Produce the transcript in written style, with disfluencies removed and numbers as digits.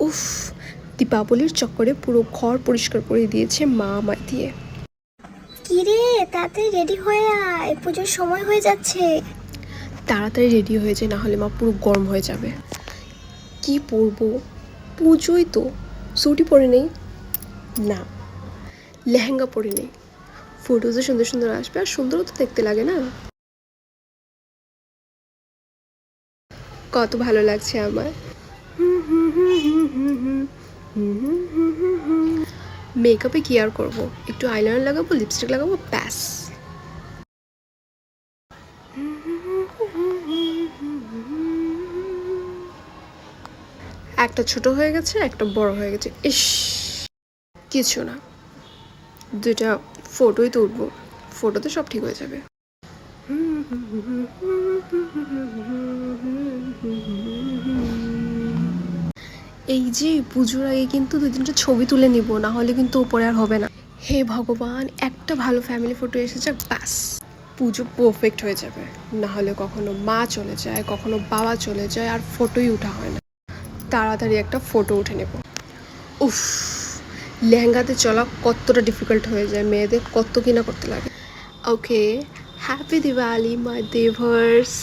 উফ, দীপাবলির চক্করে পুরো ঘর পরিষ্কার করে দিয়েছে মা আমায় দিয়ে। কিরে, তাড়াতাড়ি রেডি হয়ে আয়, পুজোর সময় হয়ে যাচ্ছে। তাড়াতাড়ি রেডি হয়ে যায়, না হলে মা পুরো গরম হয়ে যাবে। কি পরবো? পুজোই তো, স্যুটই পরে নেই। না, লেহেঙ্গা পরে নেই। ফটোজে সুন্দর সুন্দর আসবে, আর সুন্দরও তো দেখতে লাগে না? কত ভালো লাগছে আমার। মেকআপে কি আর করবো, একটু আইলাইনার লাগাবো, লিপস্টিক লাগাবো, ব্যাস। একটা ছোট হয়ে গেছে, একটা বড় হয়ে গেছে। ইস, কিছু না, দুটা ফটোই তুলবো, ফটোতে সব ঠিক হয়ে যাবে। এই যে পুজোর আগে কিন্তু 2-3টা ছবি তুলে নিব, না হলে কিন্তু ওপরে আর হবে না। হে ভগবান, একটা ভালো ফ্যামিলি ফটো এসেছে, ব্যাস পুজো পারফেক্ট হয়ে যাবে। না হলে কখনো মা চলে যায়, কখনো বাবা চলে যায়, আর ফটোই ওঠা হয় না। তাড়াতাড়ি একটা ফটো উঠে নেব। উফ, লেহেঙ্গাতে চলা কতটা ডিফিকাল্ট হয়ে যায়, মেয়েদের কত কিনা করতে লাগে। ওকে, হ্যাপি দিওয়ালি মাই দেভার্স।